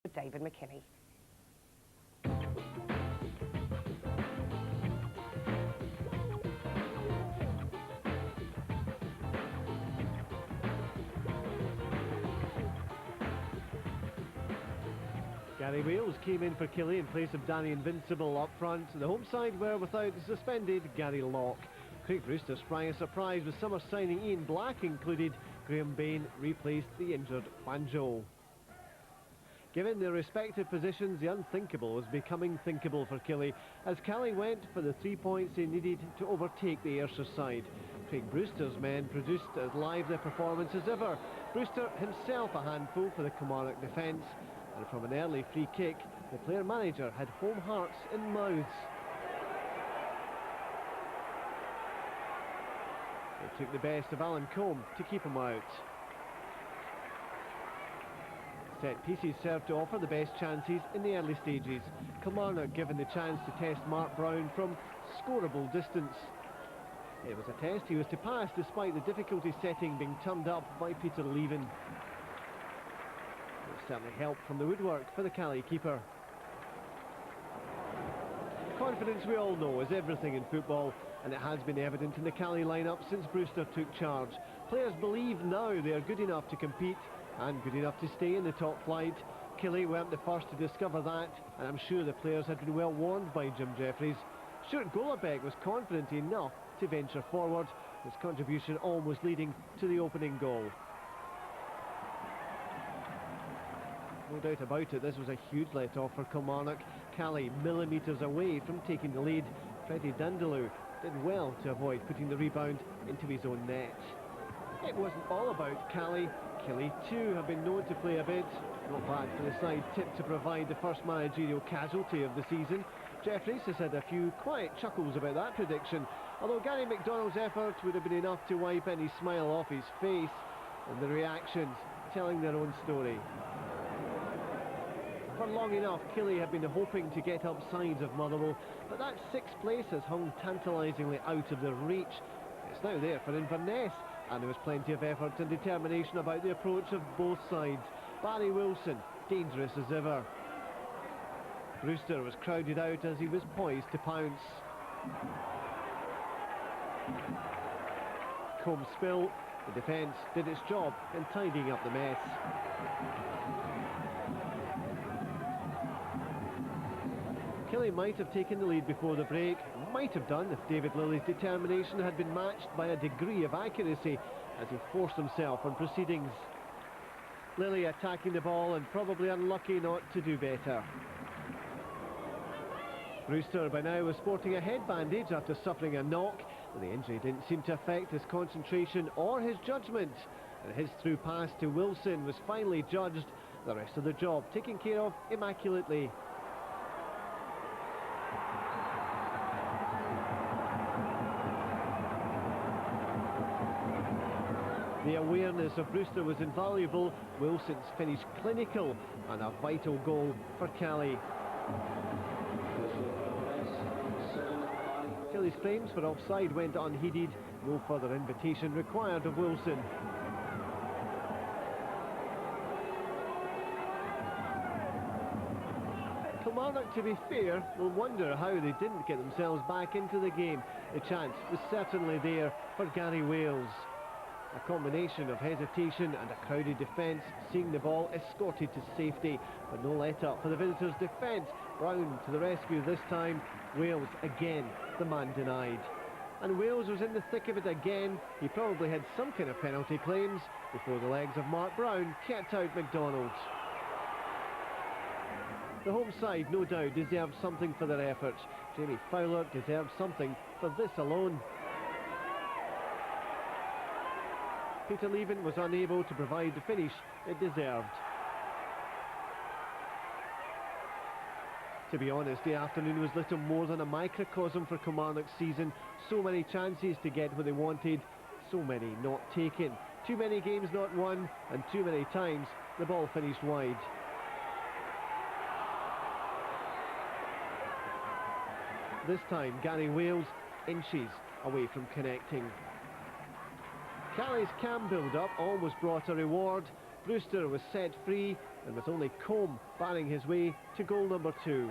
with David McKinney. Gary Wales came in for Killie in place of Danny Invincible up front. The home side were without the suspended Gary Locke. Craig Brewster sprang a surprise with summer signing Ian Black included. Graham Bain replaced the injured Wanjo. Given their respective positions, the unthinkable was becoming thinkable for Killie as Callie went for the 3 points they needed to overtake the Ayrshire side. Craig Brewster's men produced as lively a performance as ever. Brewster himself a handful for the Kilmarnock defence, and from an early free kick, the player-manager had home hearts in mouths. They took the best of Alan Combe to keep him out. Set pieces served to offer the best chances in the early stages. Kilmarnock given the chance to test Mark Brown from scoreable distance. It was a test he was to pass despite the difficulty setting being turned up by Peter Leven. It certainly helped from the woodwork for the Callie keeper. Confidence, we all know, is everything in football, and it has been evident in the Callie lineup since Brewster took charge. Players believe now they are good enough to compete and good enough to stay in the top flight. Killie weren't the first to discover that, and I'm sure the players had been well warned by Jim Jeffries. Stuart Golabek was confident enough to venture forward, his contribution almost leading to the opening goal. No doubt about it, this was a huge let-off for Kilmarnock. Callie millimetres away from taking the lead. Freddie Dindeleux did well to avoid putting the rebound into his own net. It wasn't all about Callie. Killie too have been known to play a bit. Not bad for the side tipped to provide the first managerial casualty of the season. Jeffries has had a few quiet chuckles about that prediction, although Gary McDonald's effort would have been enough to wipe any smile off his face, and the reactions telling their own story. For long enough, Killie have been hoping to get up sides of Motherwell, but that sixth place has hung tantalisingly out of their reach. It's now there for Inverness, and there was plenty of effort and determination about the approach of both sides. Barry Wilson, dangerous as ever. Brewster was crowded out as he was poised to pounce. Combe spill, the defence did its job in tidying up the mess. Killie might have taken the lead before the break, might have done if David Lilley's determination had been matched by a degree of accuracy as he forced himself on proceedings. Lilley attacking the ball and probably unlucky not to do better. Brewster by now was sporting a head bandage after suffering a knock, but the injury didn't seem to affect his concentration or his judgment, and his through pass to Wilson was finally judged, the rest of the job taken care of immaculately. The awareness of Brewster was invaluable. Wilson's finish clinical and a vital goal for Callie. Killie's claims for offside went unheeded. No further invitation required of Wilson. Kilmarnock, to be fair, will wonder how they didn't get themselves back into the game. The chance was certainly there for Gary Wales. A combination of hesitation and a crowded defence, seeing the ball escorted to safety, but no let-up for the visitors' defence. Brown to the rescue this time. Wales again, the man denied. And Wales was in the thick of it again. He probably had some kind of penalty claims before the legs of Mark Brown kept out McDonald. The home side, no doubt, deserved something for their efforts. Jamie Fowler deserved something for this alone. Peter Leven was unable to provide the finish it deserved. To be honest, the afternoon was little more than a microcosm for Kilmarnock's season. So many chances to get what they wanted, so many not taken. Too many games not won, and too many times the ball finished wide. This time, Gary Wales inches away from connecting. Callie's cam build-up almost brought a reward. Brewster was set free, and with only Combe barring his way to goal number 2.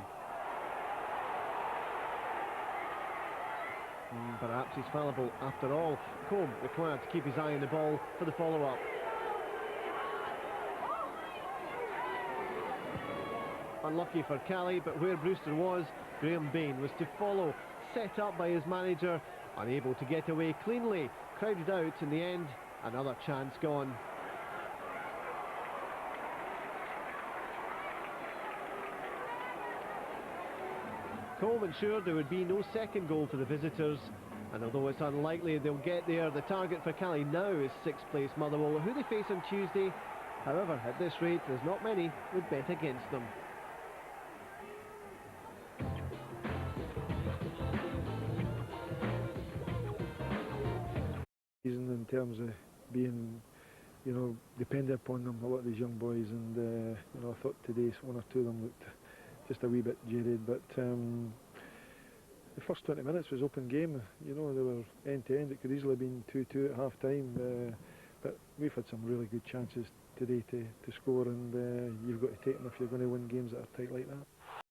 Perhaps he's fallible after all. Combe required to keep his eye on the ball for the follow-up. Unlucky for Killie, but where Brewster was, Graham Bain was to follow, set up by his manager, unable to get away cleanly, crowded out in the end, another chance gone. Combe ensured there would be no second goal for the visitors, and although it's unlikely they'll get there, the target for Killie now is 6th place Motherwell, who they face on Tuesday. However, at this rate, there's not many would bet against them. In terms of being, dependent upon them, a lot of these young boys, and I thought today one or two of them looked just a wee bit jaded, but the first 20 minutes was open game. They were end to end. It could easily have been 2-2 at half time, but we've had some really good chances today to score, and you've got to take them if you're going to win games that are tight like that.